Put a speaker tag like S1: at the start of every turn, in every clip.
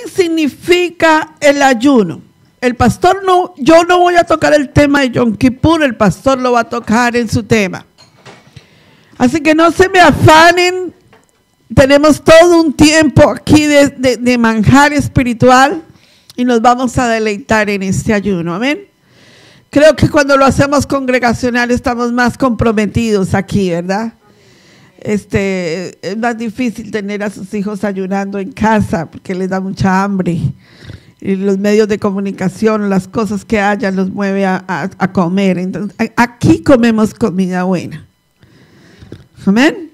S1: significa el ayuno? El pastor no, yo no voy a tocar el tema de Yom Kippur, el pastor lo va a tocar en su tema. Así que no se me afanen, tenemos todo un tiempo aquí de manjar espiritual y nos vamos a deleitar en este ayuno, amén. Creo que cuando lo hacemos congregacional estamos más comprometidos aquí, ¿verdad? Es más difícil tener a sus hijos ayunando en casa porque les da mucha hambre. Y los medios de comunicación, las cosas que haya, los mueve a comer. Entonces, aquí comemos comida buena. Amén.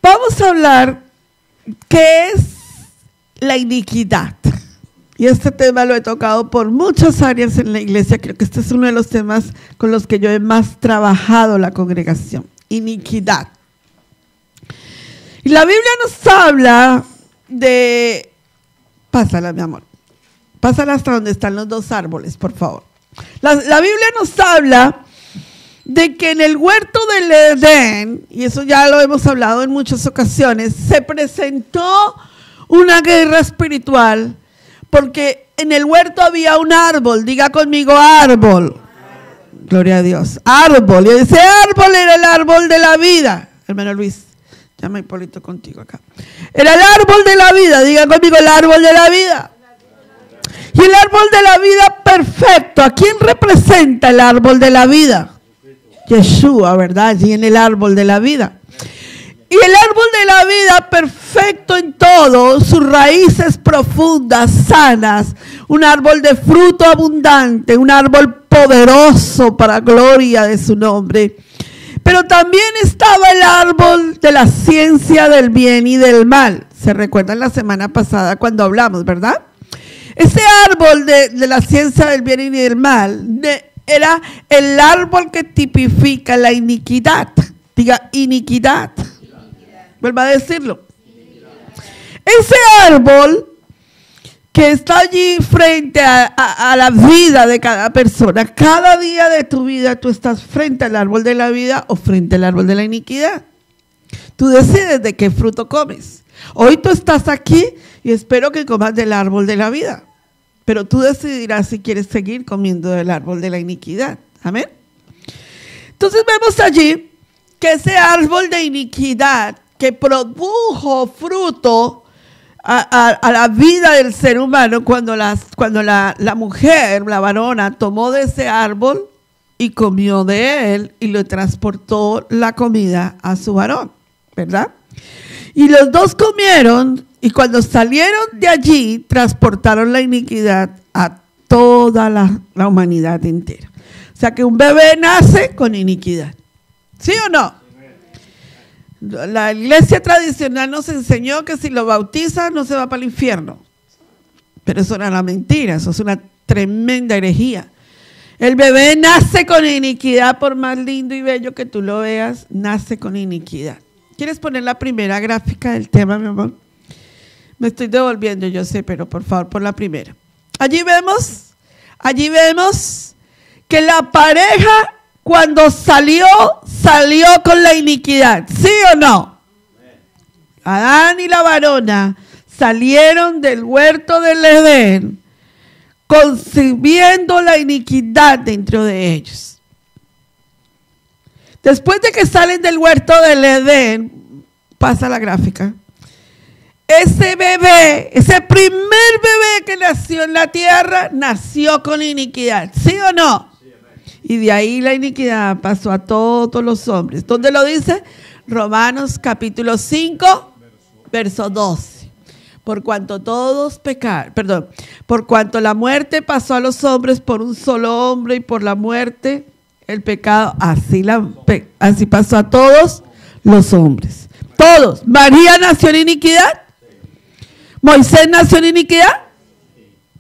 S1: Vamos a hablar qué es la iniquidad. Y este tema lo he tocado por muchas áreas en la iglesia. Creo que este es uno de los temas con los que yo he más trabajado la congregación. Iniquidad. Y la Biblia nos habla de... Pásala, mi amor. Pásala hasta donde están los dos árboles, por favor. La Biblia nos habla de que en el huerto del Edén, y eso ya lo hemos hablado en muchas ocasiones, se presentó una guerra espiritual, porque en el huerto había un árbol. Diga conmigo, árbol. Gloria a Dios. Árbol. Y ese árbol era el árbol de la vida. Hermano Luis. Llama a Hipólito contigo acá. Era el árbol de la vida. Diga conmigo, el árbol de la vida. Y el árbol de la vida perfecto. ¿A quién representa el árbol de la vida? Yeshua, ¿verdad? Allí en el árbol de la vida. Y el árbol de la vida perfecto en todo, sus raíces profundas, sanas, un árbol de fruto abundante, un árbol poderoso para gloria de su nombre. Pero también estaba el árbol de la ciencia del bien y del mal. ¿Se recuerdan la semana pasada cuando hablamos, verdad? Ese árbol de la ciencia del bien y del mal era el árbol que tipifica la iniquidad. Diga, iniquidad. Vuelva a decirlo. Ese árbol que está allí frente a la vida de cada persona. Cada día de tu vida tú estás frente al árbol de la vida o frente al árbol de la iniquidad. Tú decides de qué fruto comes. Hoy tú estás aquí y espero que comas del árbol de la vida. Pero tú decidirás si quieres seguir comiendo del árbol de la iniquidad. Amén. Entonces vemos allí que ese árbol de iniquidad que produjo fruto a la vida del ser humano cuando la mujer, la varona, tomó de ese árbol y comió de él y le transportó la comida a su varón, ¿verdad? Y los dos comieron y cuando salieron de allí transportaron la iniquidad a toda la humanidad entera. O sea que un bebé nace con iniquidad. ¿Sí o no? La iglesia tradicional nos enseñó que si lo bautiza no se va para el infierno. Pero eso era una mentira, eso es una tremenda herejía. El bebé nace con iniquidad, por más lindo y bello que tú lo veas, nace con iniquidad. ¿Quieres poner la primera gráfica del tema, mi amor? Me estoy devolviendo, yo sé, pero por favor, pon la primera. Allí vemos que la pareja cuando salió con la iniquidad, ¿sí o no? Adán y la varona salieron del huerto del Edén concibiendo la iniquidad dentro de ellos. Después de que salen del huerto del Edén, pasa la gráfica, ese bebé, ese primer bebé que nació en la tierra, nació con iniquidad, ¿sí o no? Y de ahí la iniquidad pasó a todos los hombres. ¿Dónde lo dice? Romanos capítulo 5, verso 12. Por cuanto todos pecaron, por cuanto la muerte pasó a los hombres por un solo hombre y por la muerte el pecado, así pasó a todos los hombres. Todos. María nació en iniquidad. Moisés nació en iniquidad.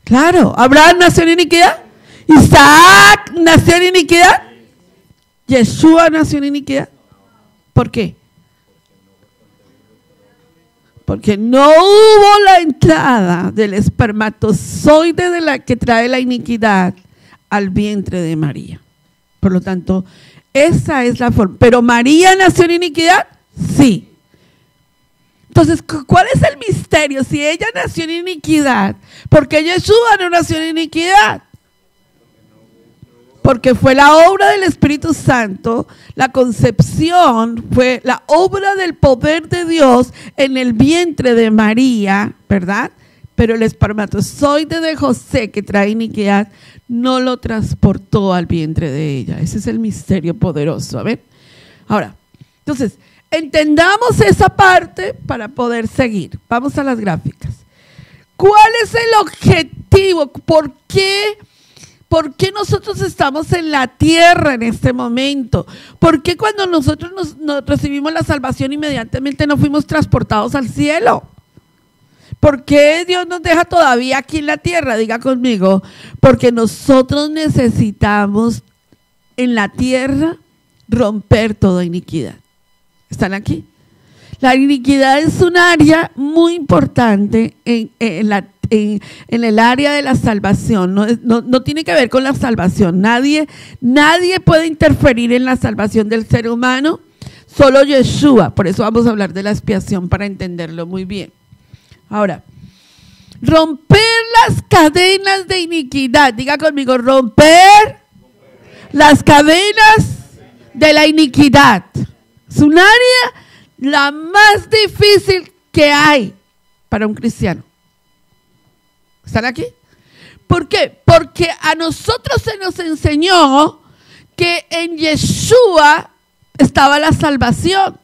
S1: Claro. Abraham nació en iniquidad. Isaac nació en iniquidad. Yeshua nació en iniquidad. ¿Por qué? Porque no hubo la entrada del espermatozoide de la que trae la iniquidad al vientre de María. Por lo tanto, esa es la forma. ¿Pero María nació en iniquidad? Sí. Entonces, ¿cuál es el misterio? Si ella nació en iniquidad, ¿por qué Yeshua no nació en iniquidad? Porque fue la obra del Espíritu Santo, la concepción fue la obra del poder de Dios en el vientre de María, ¿verdad? Pero el espermatozoide de José que trae iniquidad no lo transportó al vientre de ella. Ese es el misterio poderoso, ¿ven? Ahora, entonces, entendamos esa parte para poder seguir. Vamos a las gráficas. ¿Cuál es el objetivo? ¿Por qué nosotros estamos en la tierra en este momento? ¿Por qué cuando nosotros nos recibimos la salvación inmediatamente no fuimos transportados al cielo? ¿Por qué Dios nos deja todavía aquí en la tierra? Diga conmigo, porque nosotros necesitamos en la tierra romper toda iniquidad. ¿Están aquí? La iniquidad es un área muy importante en el área de la salvación. No tiene que ver con la salvación. Nadie puede interferir en la salvación del ser humano, solo Yeshua. Por eso vamos a hablar de la expiación para entenderlo muy bien. Ahora, romper las cadenas de iniquidad. Diga conmigo, romper las cadenas de la iniquidad. Es un área la más difícil que hay para un cristiano. ¿Están aquí? ¿Por qué? Porque a nosotros se nos enseñó que en Yeshua estaba la salvación.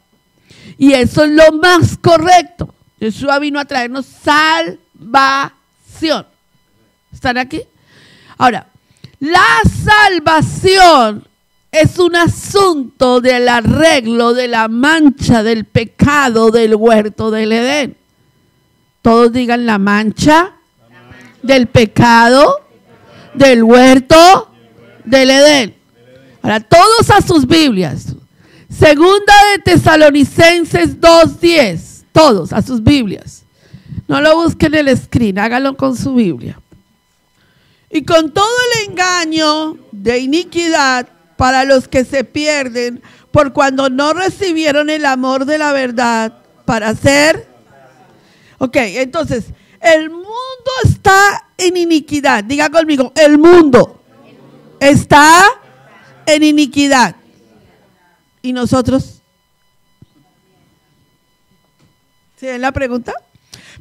S1: Y eso es lo más correcto. Yeshua vino a traernos salvación. ¿Están aquí? Ahora, la salvación es un asunto del arreglo de la mancha del pecado del huerto del Edén. Todos digan la mancha del pecado del huerto del Edén. Ahora, todos a sus Biblias. Segunda de Tesalonicenses 2:10. Todos a sus Biblias. No lo busquen en el screen, háganlo con su Biblia. Y con todo el engaño de iniquidad para los que se pierden por cuando no recibieron el amor de la verdad para hacer. Ok, entonces, el mundo está en iniquidad. Diga conmigo, el mundo está en iniquidad. ¿Y nosotros? ¿Sí ven la pregunta?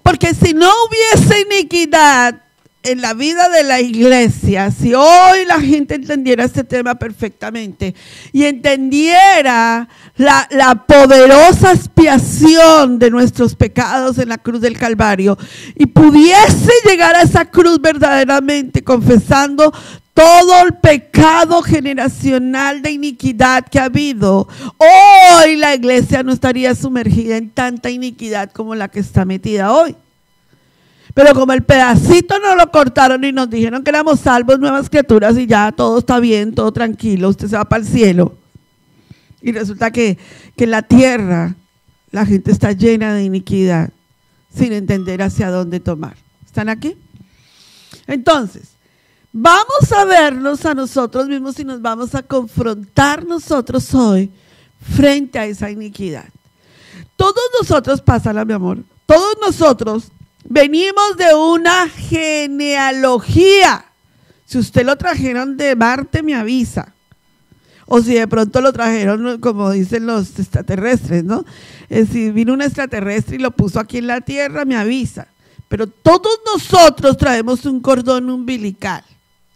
S1: Porque si no hubiese iniquidad en la vida de la iglesia, si hoy la gente entendiera este tema perfectamente y entendiera la poderosa expiación de nuestros pecados en la cruz del Calvario y pudiese llegar a esa cruz verdaderamente confesando todo el pecado generacional de iniquidad que ha habido, hoy la iglesia no estaría sumergida en tanta iniquidad como la que está metida hoy. Pero como el pedacito nos lo cortaron y nos dijeron que éramos salvos, nuevas criaturas y ya todo está bien, todo tranquilo, usted se va para el cielo. Y resulta que en la tierra la gente está llena de iniquidad sin entender hacia dónde tomar. ¿Están aquí? Entonces, vamos a vernos a nosotros mismos y nos vamos a confrontar nosotros hoy frente a esa iniquidad. Todos nosotros, pásala mi amor, todos nosotros venimos de una genealogía. Si usted lo trajeron de Marte, me avisa. O si de pronto lo trajeron, como dicen los extraterrestres, ¿no? Si vino un extraterrestre y lo puso aquí en la Tierra, me avisa. Pero todos nosotros traemos un cordón umbilical,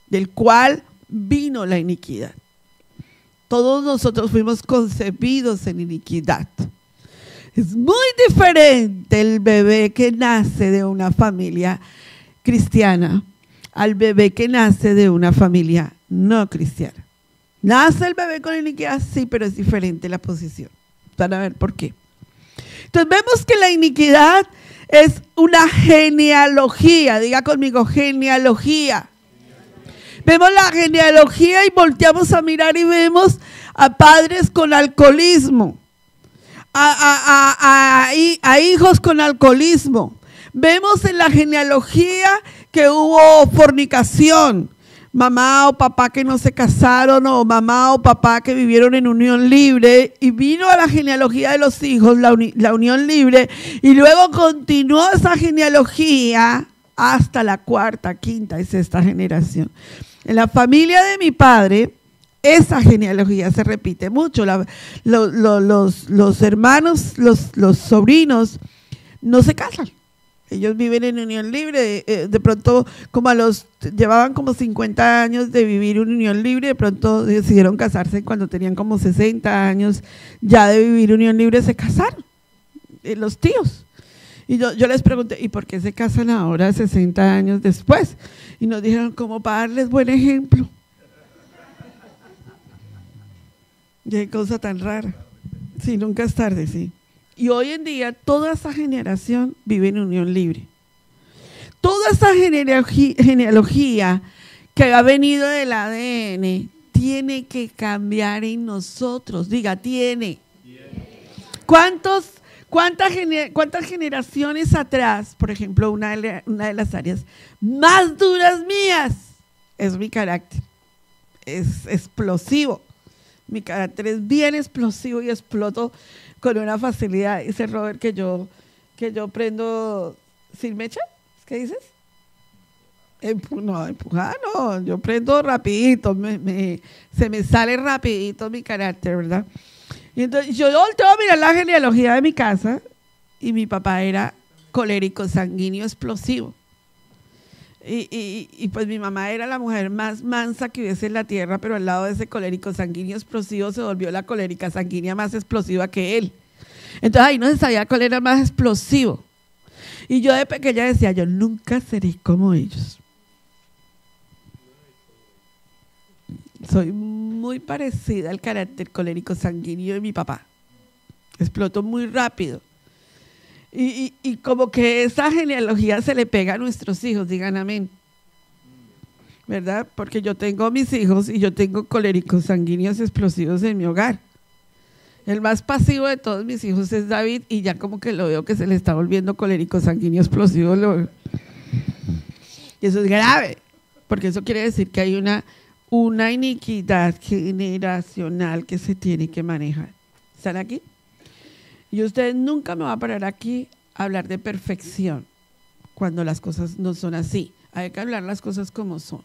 S1: del cual vino la iniquidad. Todos nosotros fuimos concebidos en iniquidad. Es muy diferente el bebé que nace de una familia cristiana al bebé que nace de una familia no cristiana. Nace el bebé con iniquidad, sí, pero es diferente la posición. Van a ver por qué. Entonces vemos que la iniquidad es una genealogía. Diga conmigo, genealogía. Vemos la genealogía y volteamos a mirar y vemos a padres con alcoholismo, a hijos con alcoholismo. Vemos en la genealogía que hubo fornicación, mamá o papá que no se casaron o mamá o papá que vivieron en unión libre y vino a la genealogía de los hijos, la unión libre, y luego continuó esa genealogía hasta la cuarta, quinta y sexta generación. En la familia de mi padre, esa genealogía se repite mucho. Los hermanos, los sobrinos no se casan. Ellos viven en unión libre, de pronto llevaban como 50 años de vivir en unión libre, de pronto decidieron casarse cuando tenían como 60 años ya de vivir unión libre, se casaron, los tíos. Y yo les pregunté, ¿y por qué se casan ahora 60 años después? Y nos dijeron, como para darles buen ejemplo. Y qué cosa tan rara. Sí, nunca es tarde, sí. Y hoy en día toda esa generación vive en unión libre. Toda esa genealogía que ha venido del ADN tiene que cambiar en nosotros. Diga, tiene. ¿Cuántas generaciones atrás, por ejemplo, una de las áreas más duras mías es mi carácter? Es explosivo. Mi carácter es bien explosivo y exploto con una facilidad. Dice Robert que yo prendo sin mecha. ¿Qué dices? Empujar no, yo prendo rapidito, se me sale rapidito mi carácter, ¿verdad? Y entonces yo volteo a mirar la genealogía de mi casa y mi papá era colérico, sanguíneo, explosivo. Y pues mi mamá era la mujer más mansa que hubiese en la tierra, pero al lado de ese colérico sanguíneo explosivo se volvió la colérica sanguínea más explosiva que él. Entonces ahí no se sabía cuál era más explosivo. Y yo de pequeña decía, yo nunca seré como ellos. Soy muy parecida al carácter colérico sanguíneo de mi papá. Exploto muy rápido. Y como que esa genealogía se le pega a nuestros hijos, digan amén. ¿Verdad? Porque yo tengo a mis hijos y yo tengo coléricos sanguíneos explosivos en mi hogar. El más pasivo de todos mis hijos es David y ya como que lo veo que se le está volviendo colérico sanguíneo explosivo. Y eso es grave, porque eso quiere decir que hay una iniquidad generacional que se tiene que manejar. ¿Están aquí? Y ustedes nunca me van a parar aquí a hablar de perfección cuando las cosas no son así. Hay que hablar las cosas como son.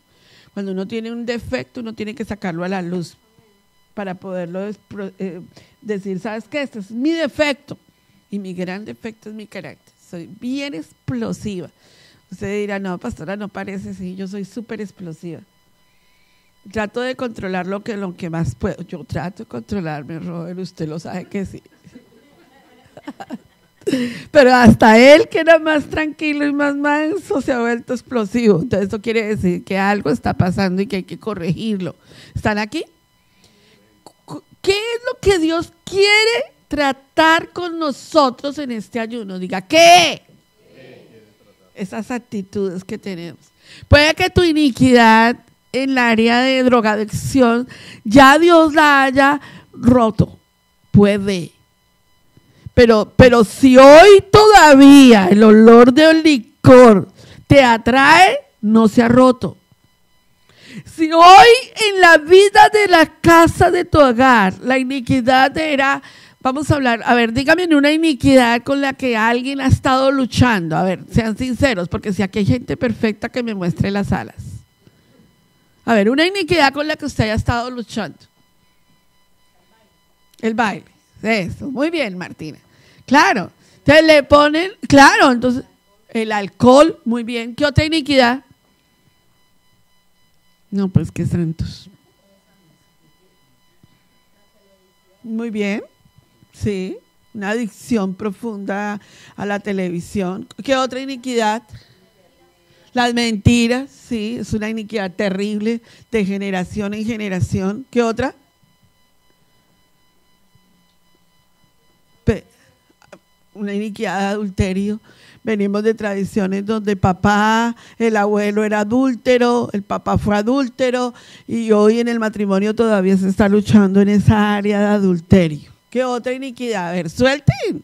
S1: Cuando uno tiene un defecto, uno tiene que sacarlo a la luz para poderlo decir, ¿sabes qué? Este es mi defecto. Y mi gran defecto es mi carácter. Soy bien explosiva. Usted dirá, no, pastora, no parece, sí, yo soy súper explosiva. Trato de controlar lo que más puedo. Yo trato de controlarme, Robert, usted lo sabe que sí. Pero hasta él, que era más tranquilo y más manso, se ha vuelto explosivo. Entonces eso quiere decir que algo está pasando y que hay que corregirlo. ¿Están aquí? ¿Qué es lo que Dios quiere tratar con nosotros en este ayuno? Diga, ¿qué? Esas actitudes que tenemos. Puede que tu iniquidad en el área de drogadicción ya Dios la haya roto. Puede. Pero si hoy todavía el olor del licor te atrae, no se ha roto. Si hoy en la vida de la casa de tu hogar la iniquidad era, vamos a hablar, a ver, dígame una iniquidad con la que alguien ha estado luchando. A ver, sean sinceros, porque si aquí hay gente perfecta que me muestre las alas. A ver, una iniquidad con la que usted haya estado luchando. El baile. Eso, muy bien, Martina. Claro, entonces le ponen, claro, entonces el alcohol, muy bien. ¿Qué otra iniquidad? No, pues qué santos. Muy bien, sí, una adicción profunda a la televisión. ¿Qué otra iniquidad? Las mentiras, sí, es una iniquidad terrible de generación en generación. ¿Qué otra? Una iniquidad de adulterio. Venimos de tradiciones donde el abuelo era adúltero, el papá fue adúltero y hoy en el matrimonio todavía se está luchando en esa área de adulterio. ¿Qué otra iniquidad? A ver, suelten.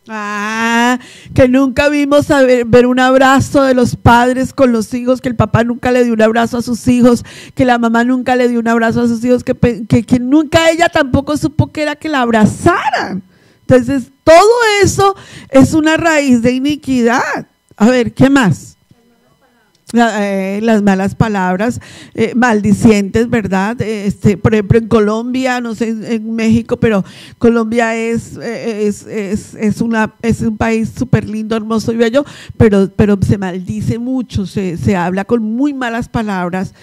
S1: Que nunca vimos ver un abrazo de los padres con los hijos, que el papá nunca le dio un abrazo a sus hijos, que la mamá nunca le dio un abrazo a sus hijos, que nunca ella tampoco supo que era que la abrazaran. Entonces, todo eso es una raíz de iniquidad. A ver, ¿qué más? Las malas palabras, maldicientes, ¿verdad? Por ejemplo, en Colombia, no sé, en México, pero Colombia es un país súper lindo, hermoso y bello, pero se maldice mucho, se habla con muy malas palabras,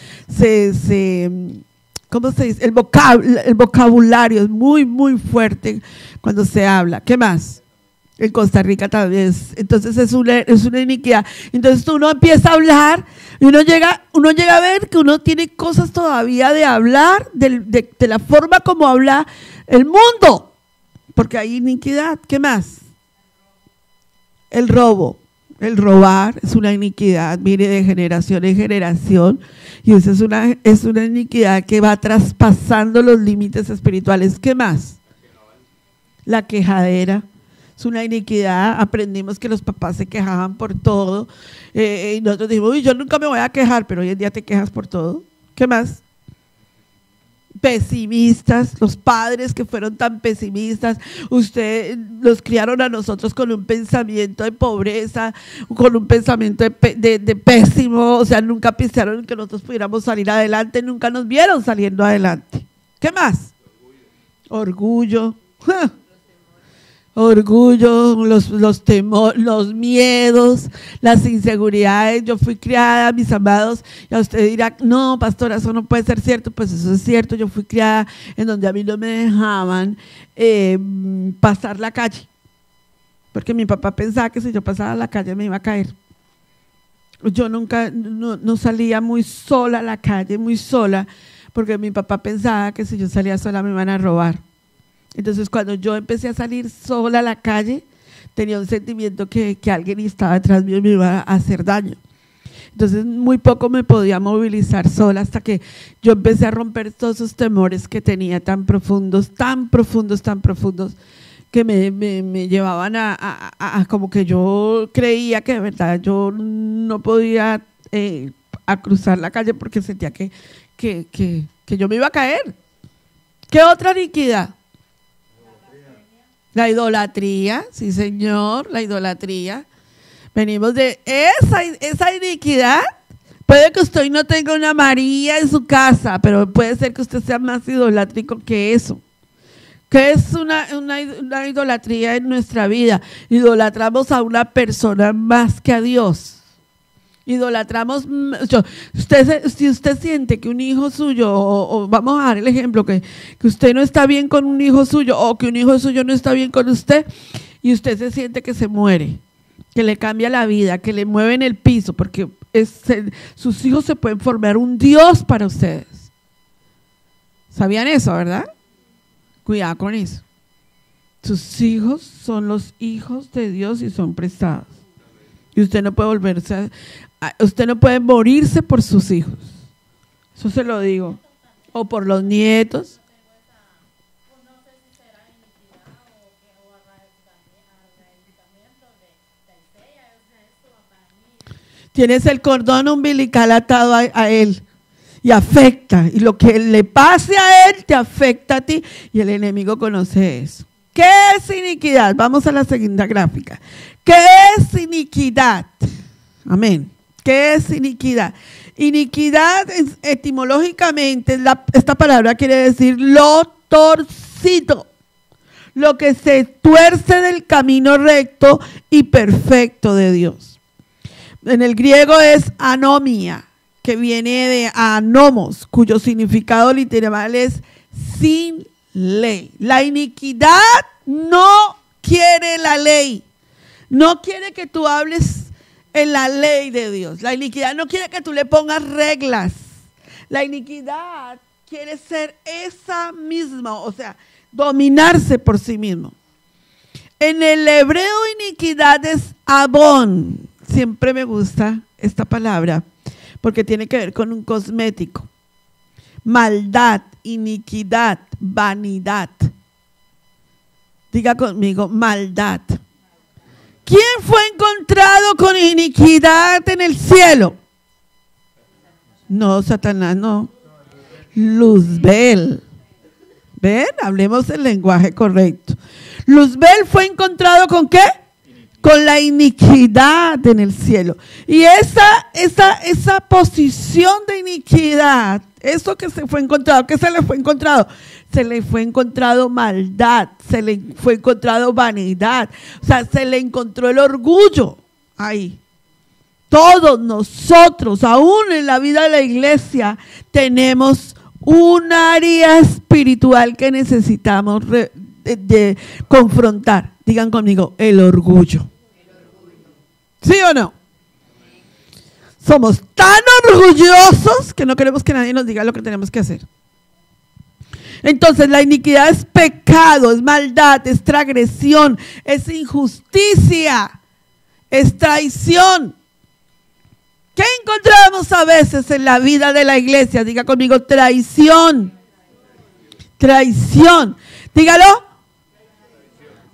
S1: ¿cómo se dice? El vocabulario es muy, muy fuerte cuando se habla. ¿Qué más? En Costa Rica también entonces es una iniquidad. Entonces uno empieza a hablar y uno llega a ver que uno tiene cosas todavía de hablar, de la forma como habla el mundo, porque hay iniquidad. ¿Qué más? El robo, el robar es una iniquidad, mire, de generación en generación, y esa es una iniquidad que va traspasando los límites espirituales. ¿Qué más? La quejadera. Es una iniquidad. Aprendimos que los papás se quejaban por todo, y nosotros dijimos, uy, yo nunca me voy a quejar, pero hoy en día te quejas por todo. ¿Qué más? Pesimistas, los padres que fueron tan pesimistas, usted los criaron a nosotros con un pensamiento de pobreza, con un pensamiento de pésimo, o sea, nunca pensaron que nosotros pudiéramos salir adelante, nunca nos vieron saliendo adelante. ¿Qué más? Orgullo. Orgullo, los temores, los miedos, las inseguridades. Yo fui criada, mis amados, y a usted dirá, no, pastora, eso no puede ser cierto. Pues eso es cierto. Yo fui criada en donde a mí no me dejaban pasar la calle, porque mi papá pensaba que si yo pasaba la calle me iba a caer. Yo nunca, no salía muy sola a la calle, muy sola, porque mi papá pensaba que si yo salía sola me iban a robar. Entonces, cuando yo empecé a salir sola a la calle, tenía un sentimiento que alguien estaba detrás mío y me iba a hacer daño. Entonces, muy poco me podía movilizar sola hasta que yo empecé a romper todos esos temores que tenía tan profundos, que me llevaban a como que yo creía que de verdad yo no podía a cruzar la calle porque sentía que yo me iba a caer. ¿Qué otra iniquidad? La idolatría, sí señor, la idolatría. Venimos de esa iniquidad. Puede que usted hoy no tenga una María en su casa, pero puede ser que usted sea más idolátrico que eso. ¿Qué es una idolatría en nuestra vida? Idolatramos a una persona más que a Dios. Idolatramos, si usted siente que un hijo suyo, o vamos a dar el ejemplo, que usted no está bien con un hijo suyo, o que un hijo suyo no está bien con usted, y usted se siente que se muere, que le cambia la vida, que le mueve en el piso, porque sus hijos se pueden formar un Dios para ustedes. ¿Sabían eso, verdad? Cuidado con eso. Sus hijos son los hijos de Dios y son prestados. Y usted no puede usted no puede morirse por sus hijos. Eso se lo digo. O por los nietos. Tienes el cordón umbilical atado a él y afecta. Y lo que le pase a él te afecta a ti. Y el enemigo conoce eso. ¿Qué es iniquidad? Vamos a la segunda gráfica. ¿Qué es iniquidad? Amén. ¿Qué es iniquidad? Iniquidad etimológicamente, esta palabra quiere decir lo torcido, lo que se tuerce del camino recto y perfecto de Dios. En el griego es anomia, que viene de anomos, cuyo significado literal es sin ley. La iniquidad no quiere la ley, no quiere que tú hables en la ley de Dios. La iniquidad no quiere que tú le pongas reglas. La iniquidad quiere ser esa misma, o sea, dominarse por sí mismo. En el hebreo iniquidad es abón. Siempre me gusta esta palabra porque tiene que ver con un cosmético. Maldad, iniquidad, vanidad. Diga conmigo, maldad. ¿Quién fue encontrado con iniquidad en el cielo? No, Satanás, no. Luzbel. ¿Ven? Hablemos el lenguaje correcto. Luzbel fue encontrado ¿con qué? Con la iniquidad en el cielo. Y esa posición de iniquidad, eso que se fue encontrado, ¿qué se le fue encontrado? Se le fue encontrado maldad, se le fue encontrado vanidad, o sea, se le encontró el orgullo ahí. Todos nosotros, aún en la vida de la iglesia, tenemos un área espiritual que necesitamos de confrontar. Digan conmigo, el orgullo. ¿Sí o no? Somos tan orgullosos que no queremos que nadie nos diga lo que tenemos que hacer. Entonces la iniquidad es pecado, es maldad, es transgresión, es injusticia, es traición. ¿Qué encontramos a veces en la vida de la iglesia? Diga conmigo, traición. Traición. Dígalo.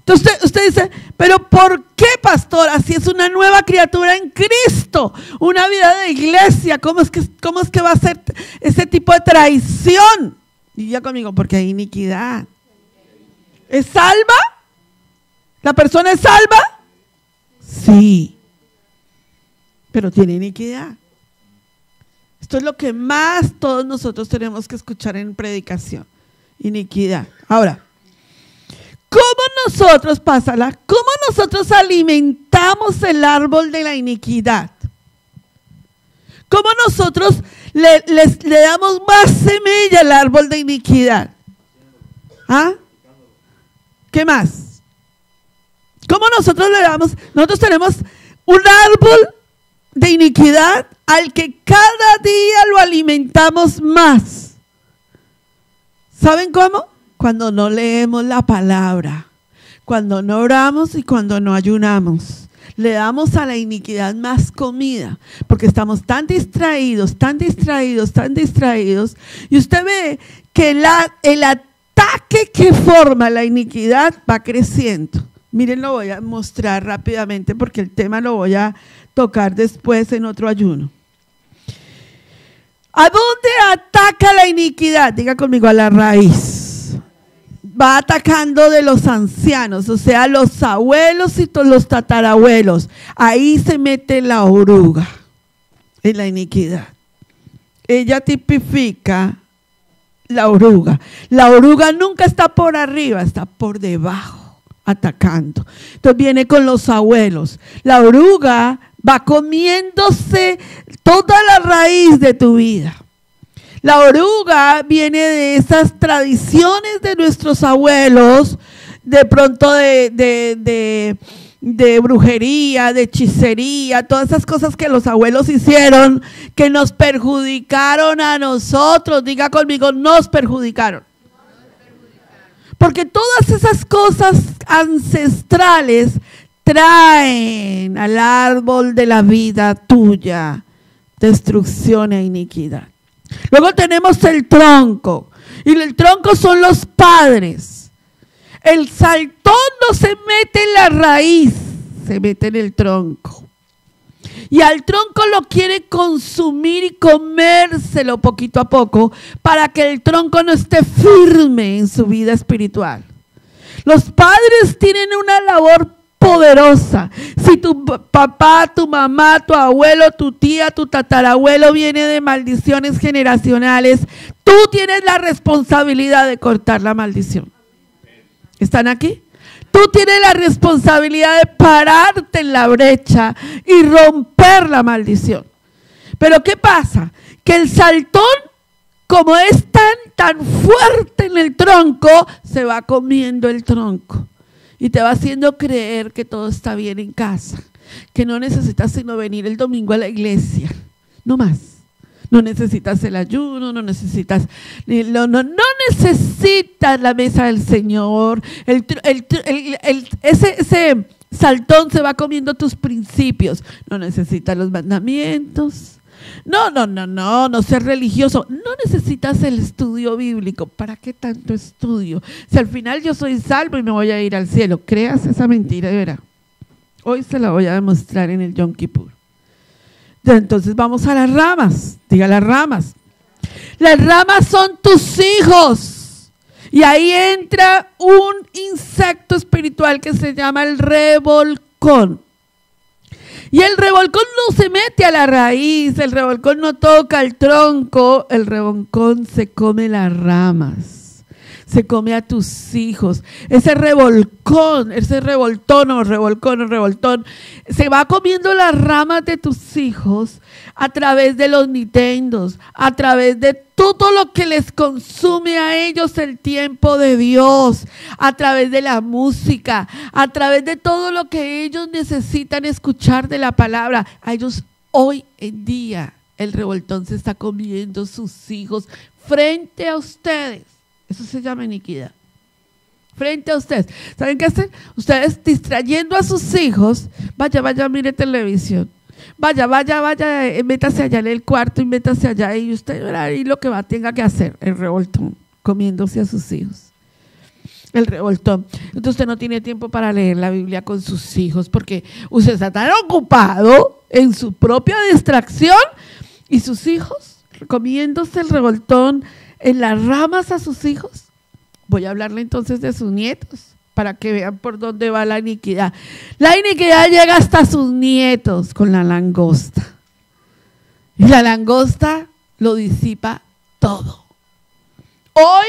S1: Entonces usted dice, pero ¿por qué, pastora? Si es una nueva criatura en Cristo, una vida de iglesia, ¿cómo es que va a ser ese tipo de traición? Diga conmigo, porque hay iniquidad. ¿Es salva? ¿La persona es salva? Sí. Pero tiene iniquidad. Esto es lo que más todos nosotros tenemos que escuchar en predicación. Iniquidad. Ahora, ¿cómo nosotros alimentamos el árbol de la iniquidad? ¿Cómo nosotros le damos más semilla al árbol de iniquidad? ¿Ah? ¿Qué más? ¿Cómo nosotros le damos? Nosotros tenemos un árbol de iniquidad al que cada día lo alimentamos más. ¿Saben cómo? Cuando no leemos la palabra, cuando no oramos y cuando no ayunamos. Le damos a la iniquidad más comida, porque estamos tan distraídos, y usted ve que el ataque que forma la iniquidad va creciendo. Miren, lo voy a mostrar rápidamente porque el tema lo voy a tocar después en otro ayuno. ¿A dónde ataca la iniquidad? Diga conmigo, a la raíz. Va atacando de los ancianos, o sea, los abuelos y los tatarabuelos. Ahí se mete la oruga en la iniquidad. Ella tipifica la oruga. La oruga nunca está por arriba, está por debajo, atacando. Entonces viene con los abuelos. La oruga va comiéndose toda la raíz de tu vida. La oruga viene de esas tradiciones de nuestros abuelos, de pronto de brujería, de hechicería, todas esas cosas que los abuelos hicieron, que nos perjudicaron a nosotros. Diga conmigo, nos perjudicaron. Porque todas esas cosas ancestrales traen al árbol de la vida tuya destrucción e iniquidad. Luego tenemos el tronco, y el tronco son los padres. El saltón no se mete en la raíz, se mete en el tronco. Y al tronco lo quiere consumir y comérselo poquito a poco para que el tronco no esté firme en su vida espiritual. Los padres tienen una labor poderosa. Si tu papá, tu mamá, tu abuelo, tu tía, tu tatarabuelo viene de maldiciones generacionales, tú tienes la responsabilidad de cortar la maldición. ¿Están aquí? Tú tienes la responsabilidad de pararte en la brecha y romper la maldición. Pero ¿qué pasa? Que el saltón, como es tan fuerte en el tronco, se va comiendo el tronco. Y te va haciendo creer que todo está bien en casa, que no necesitas sino venir el domingo a la iglesia, no más. No necesitas el ayuno, no necesitas la mesa del Señor. Ese saltón se va comiendo tus principios. No necesitas los mandamientos. No seas religioso. No necesitas el estudio bíblico. ¿Para qué tanto estudio? Si al final yo soy salvo y me voy a ir al cielo. Creas esa mentira, de verdad. Hoy se la voy a demostrar en el Yom Kippur. Entonces vamos a las ramas. Diga las ramas. Las ramas son tus hijos. Y ahí entra un insecto espiritual que se llama el revolcón. Y el revolcón no se mete a la raíz, el revolcón no toca el tronco, el revolcón se come las ramas, se come a tus hijos. Ese revolcón, ese revoltón, se va comiendo las ramas de tus hijos a través de los Nintendos, a través de todo lo que les consume a ellos el tiempo de Dios, a través de la música, a través de todo lo que ellos necesitan escuchar de la palabra. A ellos hoy en día el revoltón se está comiendo sus hijos frente a ustedes. Eso se llama iniquidad. Frente a ustedes. ¿Saben qué hacen? Ustedes distrayendo a sus hijos, vaya, mire televisión. Vaya, métase allá en el cuarto y métase allá y usted verá y lo que tenga que hacer, el revoltón, comiéndose a sus hijos. El revoltón. Entonces usted no tiene tiempo para leer la Biblia con sus hijos porque usted está tan ocupado en su propia distracción y sus hijos comiéndose el revoltón en las ramas a sus hijos. Voy a hablarle entonces de sus nietos para que vean por dónde va la iniquidad. La iniquidad llega hasta sus nietos con la langosta. Y la langosta lo disipa todo. Hoy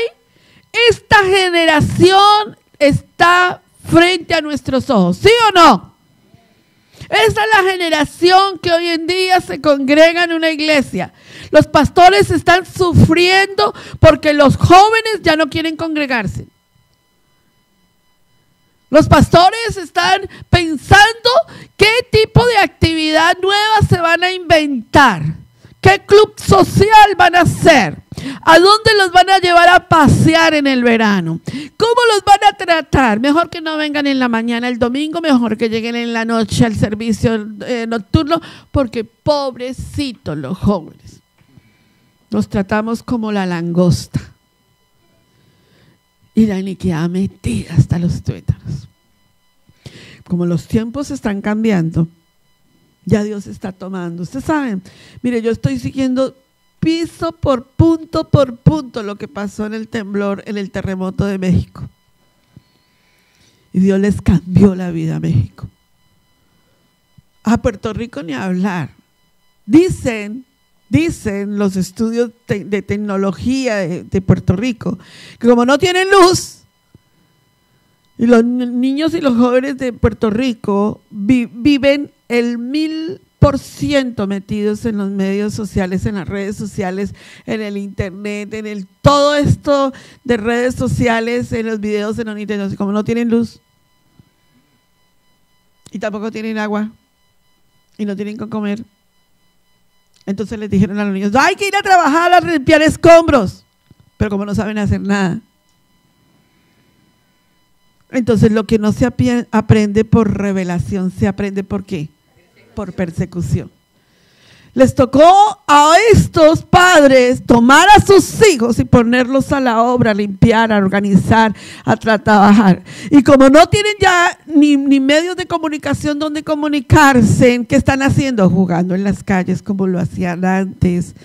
S1: esta generación está frente a nuestros ojos, ¿sí o no? Esa es la generación que hoy en día se congrega en una iglesia. Los pastores están sufriendo porque los jóvenes ya no quieren congregarse. Los pastores están pensando qué tipo de actividad nueva se van a inventar, qué club social van a hacer, a dónde los van a llevar a pasear en el verano, cómo los van a tratar. Mejor que no vengan en la mañana el domingo, mejor que lleguen en la noche al servicio nocturno, porque pobrecitos los jóvenes. Los tratamos como la langosta. Y la iniquidad metida hasta los tuétanos. Como los tiempos están cambiando, ya Dios está tomando. Ustedes saben, mire, yo estoy siguiendo piso por punto lo que pasó en el temblor, en el terremoto de México. Y Dios les cambió la vida a México. A Puerto Rico ni hablar. Dicen los estudios de tecnología de Puerto Rico, que como no tienen luz, y los niños y los jóvenes de Puerto Rico viven el 1000% metidos en los medios sociales, en las redes sociales, en el internet, todo esto de redes sociales, en los videos, en los Nintendo, como no tienen luz, y tampoco tienen agua, y no tienen que comer. Entonces les dijeron a los niños, hay que ir a trabajar a limpiar escombros, pero como no saben hacer nada. Entonces lo que no se aprende por revelación, se aprende ¿por qué? Por persecución. Les tocó a estos padres tomar a sus hijos y ponerlos a la obra, a limpiar, a organizar, a trabajar. Y como no tienen ya ni medios de comunicación donde comunicarse, ¿qué están haciendo? Jugando en las calles como lo hacían antes,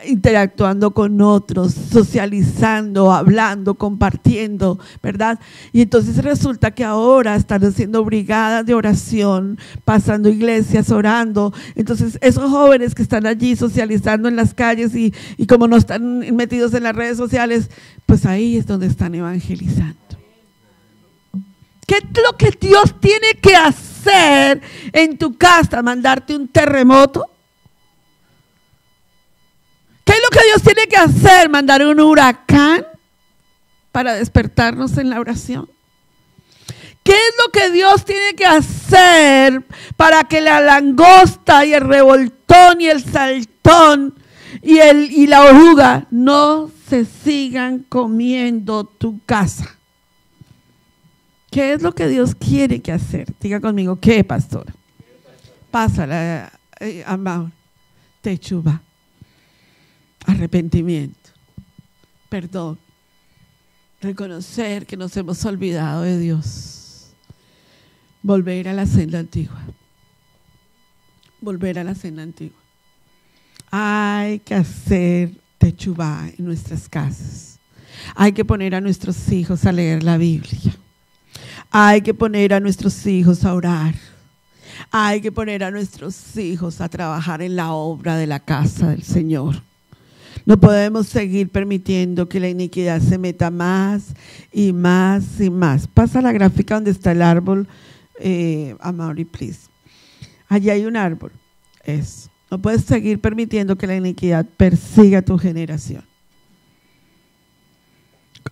S1: interactuando con otros, socializando, hablando, compartiendo, ¿verdad? Y entonces resulta que ahora están haciendo brigadas de oración, pasando iglesias, orando. Entonces esos jóvenes que están allí socializando en las calles y como no están metidos en las redes sociales, pues ahí es donde están evangelizando. ¿Qué es lo que Dios tiene que hacer en tu casa? ¿Mandarte un terremoto? ¿Qué es lo que Dios tiene que hacer? ¿Mandar un huracán para despertarnos en la oración? ¿Qué es lo que Dios tiene que hacer para que la langosta y el revoltón y el saltón y la oruga no se sigan comiendo tu casa? ¿Qué es lo que Dios quiere que hacer? Diga conmigo, ¿qué, pastora? Pásala, amor. Techuba. Arrepentimiento, perdón, reconocer que nos hemos olvidado de Dios. Volver a la senda antigua. Volver a la senda antigua. Hay que hacer techubá en nuestras casas. Hay que poner a nuestros hijos a leer la Biblia. Hay que poner a nuestros hijos a orar. Hay que poner a nuestros hijos a trabajar en la obra de la casa del Señor. No podemos seguir permitiendo que la iniquidad se meta más y más y más. Pasa la gráfica donde está el árbol, Amaury, please. Allí hay un árbol. Eso. No puedes seguir permitiendo que la iniquidad persiga a tu generación.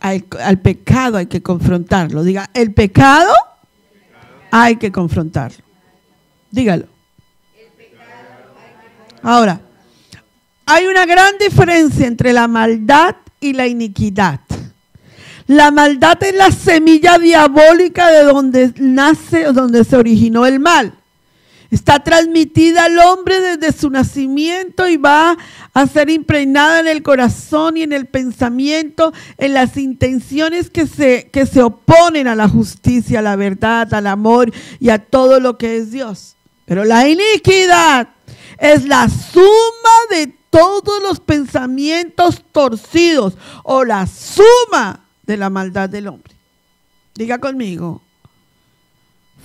S1: Al pecado hay que confrontarlo. Diga, el pecado hay que confrontarlo. Dígalo. Ahora, hay una gran diferencia entre la maldad y la iniquidad. La maldad es la semilla diabólica de donde nace o donde se originó el mal. Está transmitida al hombre desde su nacimiento y va a ser impregnada en el corazón y en el pensamiento, en las intenciones que se oponen a la justicia, a la verdad, al amor y a todo lo que es Dios. Pero la iniquidad es la suma de todos los pensamientos torcidos o la suma de la maldad del hombre. Diga conmigo,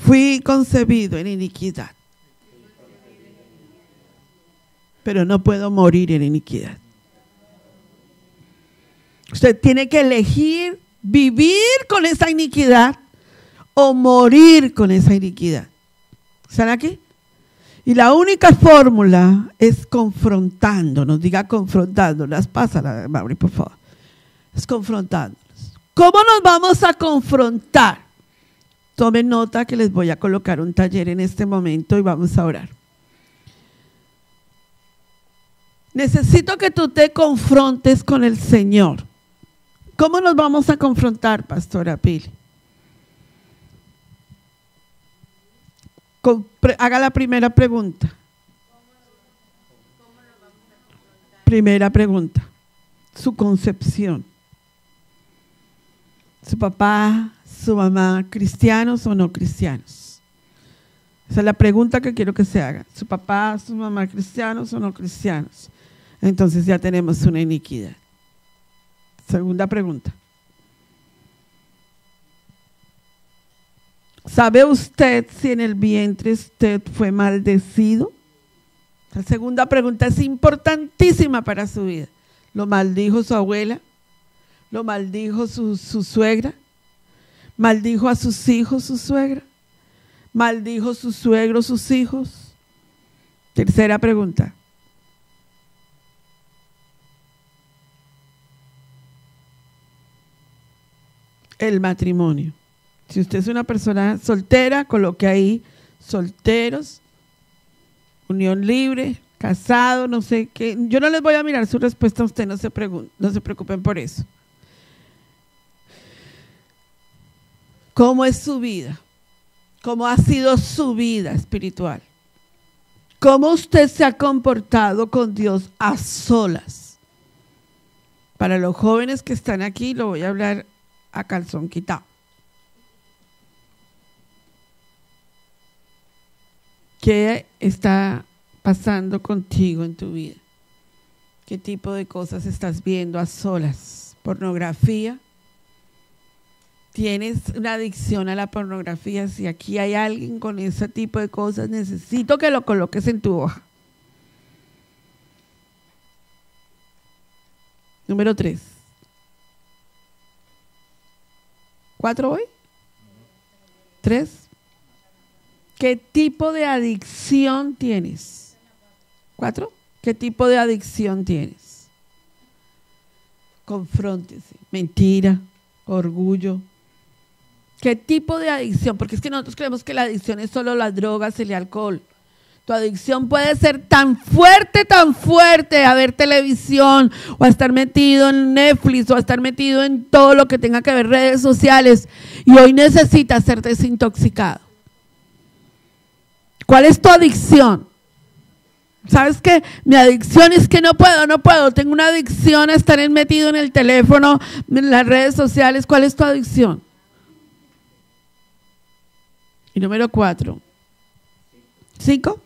S1: fui concebido en iniquidad, pero no puedo morir en iniquidad. Usted tiene que elegir vivir con esa iniquidad o morir con esa iniquidad. ¿Están aquí? Y la única fórmula es confrontándonos. Diga confrontándonos. Pásala, Mauri, por favor. Es confrontándonos. ¿Cómo nos vamos a confrontar? Tomen nota que les voy a colocar un taller en este momento y vamos a orar. Necesito que tú te confrontes con el Señor. ¿Cómo nos vamos a confrontar, Pastora Pili? Haga la primera pregunta. Primera pregunta. Su concepción. Su papá, su mamá, ¿cristianos o no cristianos? Esa es la pregunta que quiero que se haga. Su papá, su mamá, ¿cristianos o no cristianos? Entonces ya tenemos una iniquidad. Segunda pregunta. ¿Sabe usted si en el vientre usted fue maldecido? La segunda pregunta es importantísima para su vida. ¿Lo maldijo su abuela? ¿Lo maldijo su suegra? ¿Maldijo a sus hijos su suegra? ¿Maldijo su suegro sus hijos? Tercera pregunta. El matrimonio. Si usted es una persona soltera, coloque ahí solteros, unión libre, casado, no sé qué. Yo no les voy a mirar su respuesta a usted, no se preocupen por eso. ¿Cómo es su vida? ¿Cómo ha sido su vida espiritual? ¿Cómo usted se ha comportado con Dios a solas? Para los jóvenes que están aquí, lo voy a hablar a calzón quitado. ¿Qué está pasando contigo en tu vida? ¿Qué tipo de cosas estás viendo a solas? ¿Pornografía? ¿Tienes una adicción a la pornografía? Si aquí hay alguien con ese tipo de cosas, necesito que lo coloques en tu hoja. Número 3. 4 hoy. 3. ¿Qué tipo de adicción tienes? 4. ¿Qué tipo de adicción tienes? Confróntese. Mentira, orgullo. ¿Qué tipo de adicción? Porque es que nosotros creemos que la adicción es solo las drogas y el alcohol. Tu adicción puede ser tan fuerte, a ver televisión, o a estar metido en Netflix, o a estar metido en todo lo que tenga que ver redes sociales, y hoy necesitas ser desintoxicado. ¿Cuál es tu adicción? ¿Sabes qué? Mi adicción es que no puedo. Tengo una adicción a estar metido en el teléfono, en las redes sociales. ¿Cuál es tu adicción? Y número 4. 5.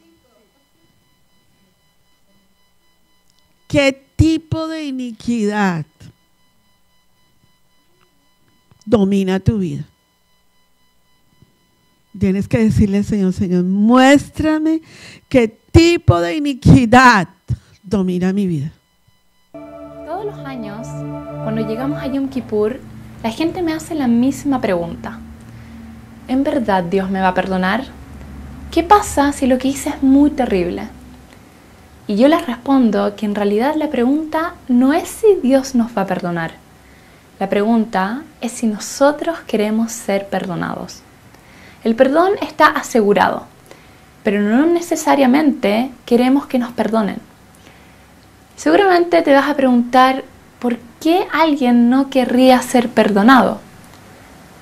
S1: ¿Qué tipo de iniquidad domina tu vida? Tienes que decirle al Señor, Señor, muéstrame qué tipo de iniquidad domina mi vida.
S2: Todos los años, cuando llegamos a Yom Kippur, la gente me hace la misma pregunta. ¿En verdad Dios me va a perdonar? ¿Qué pasa si lo que hice es muy terrible? Y yo les respondo que en realidad la pregunta no es si Dios nos va a perdonar. La pregunta es si nosotros queremos ser perdonados. El perdón está asegurado, pero no necesariamente queremos que nos perdonen. Seguramente te vas a preguntar por qué alguien no querría ser perdonado.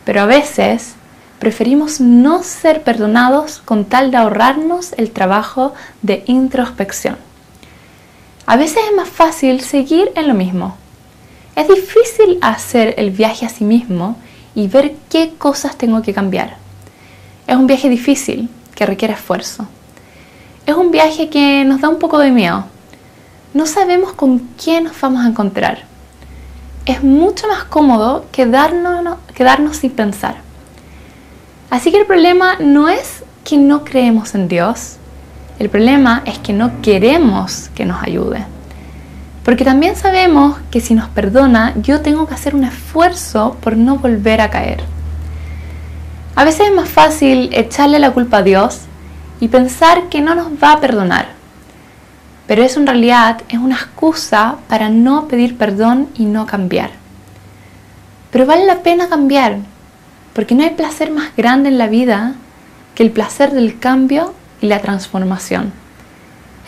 S2: Pero a veces preferimos no ser perdonados con tal de ahorrarnos el trabajo de introspección. A veces es más fácil seguir en lo mismo. Es difícil hacer el viaje a sí mismo y ver qué cosas tengo que cambiar. Es un viaje difícil que requiere esfuerzo. Es un viaje que nos da un poco de miedo. No sabemos con quién nos vamos a encontrar. Es mucho más cómodo quedarnos sin pensar. Así que el problema no es que no creemos en Dios. El problema es que no queremos que nos ayude. Porque también sabemos que si nos perdona, yo tengo que hacer un esfuerzo por no volver a caer. A veces es más fácil echarle la culpa a Dios y pensar que no nos va a perdonar. Pero eso en realidad es una excusa para no pedir perdón y no cambiar. Pero vale la pena cambiar, porque no hay placer más grande en la vida que el placer del cambio y la transformación.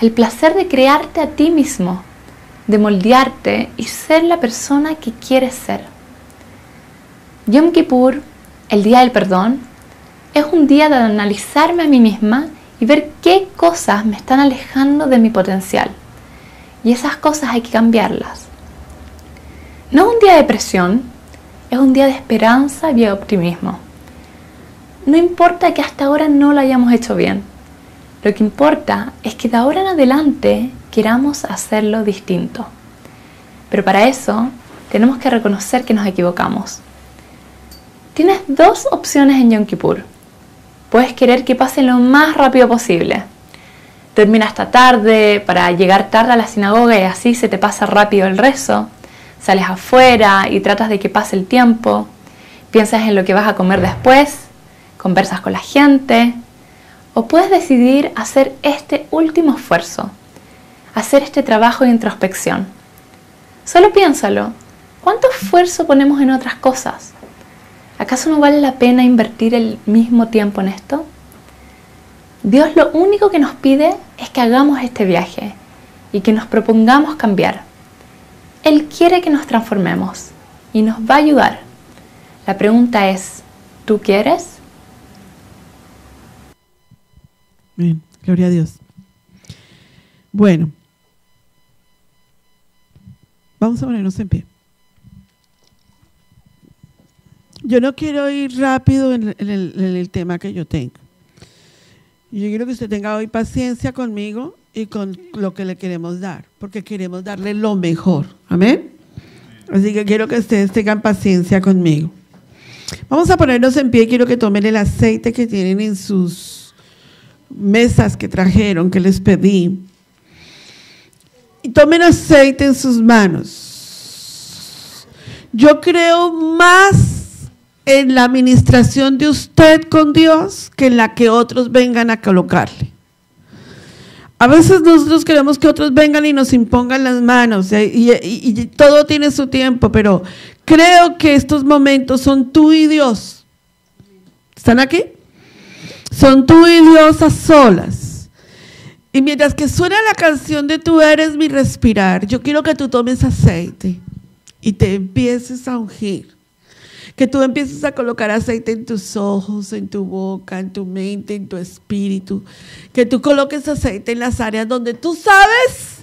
S2: El placer de crearte a ti mismo, de moldearte y ser la persona que quieres ser. Yom Kippur, el día del perdón, es un día de analizarme a mí misma y ver qué cosas me están alejando de mi potencial. Y esas cosas hay que cambiarlas. No es un día de presión, es un día de esperanza y de optimismo. No importa que hasta ahora no lo hayamos hecho bien. Lo que importa es que de ahora en adelante queramos hacerlo distinto. Pero para eso tenemos que reconocer que nos equivocamos. Tienes dos opciones en Yom Kippur. Puedes querer que pase lo más rápido posible. Termina hasta tarde para llegar tarde a la sinagoga y así se te pasa rápido el rezo. Sales afuera y tratas de que pase el tiempo. Piensas en lo que vas a comer después. Conversas con la gente. O puedes decidir hacer este último esfuerzo. Hacer este trabajo de introspección. Solo piénsalo. ¿Cuánto esfuerzo ponemos en otras cosas? ¿Acaso no vale la pena invertir el mismo tiempo en esto? Dios lo único que nos pide es que hagamos este viaje y que nos propongamos cambiar. Él quiere que nos transformemos y nos va a ayudar. La pregunta es, ¿tú quieres?
S1: Bien, gloria a Dios. Bueno, vamos a ponernos en pie. Yo no quiero ir rápido en el tema que yo tengo. Yo quiero que usted tenga hoy paciencia conmigo y con lo que le queremos dar, porque queremos darle lo mejor. Amén. Así que quiero que ustedes tengan paciencia conmigo. Vamos a ponernos en pie. Quiero que tomen el aceite que tienen en sus mesas que trajeron, que les pedí. Y tomen aceite en sus manos. Yo creo más en la administración de usted con Dios que en la que otros vengan a colocarle. A veces nosotros queremos que otros vengan y nos impongan las manos y todo tiene su tiempo, pero creo que estos momentos son tú y Dios. ¿Están aquí? Son tú y Dios a solas. Y mientras que suena la canción de Tú eres mi respirar, yo quiero que tú tomes aceite y te empieces a ungir. Que tú empieces a colocar aceite en tus ojos, en tu boca, en tu mente, en tu espíritu. Que tú coloques aceite en las áreas donde tú sabes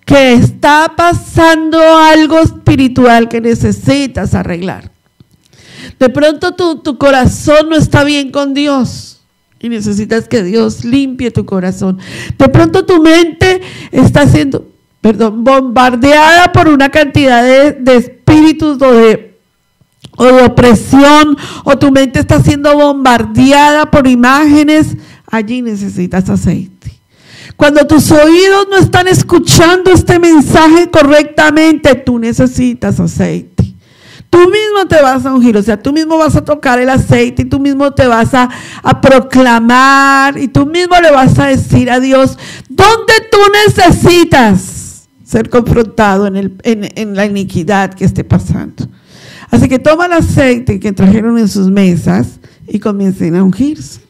S1: que está pasando algo espiritual que necesitas arreglar. De pronto tu corazón no está bien con Dios. Y necesitas que Dios limpie tu corazón. De pronto tu mente está siendo, bombardeada por una cantidad de espíritus o de opresión, o tu mente está siendo bombardeada por imágenes. Allí necesitas aceite. Cuando tus oídos no están escuchando este mensaje correctamente, tú necesitas aceite. Tú mismo te vas a ungir, o sea, tú mismo vas a tocar el aceite y tú mismo te vas a proclamar y tú mismo le vas a decir a Dios dónde tú necesitas ser confrontado en la iniquidad que esté pasando. Así que toma el aceite que trajeron en sus mesas y comiencen a ungirse.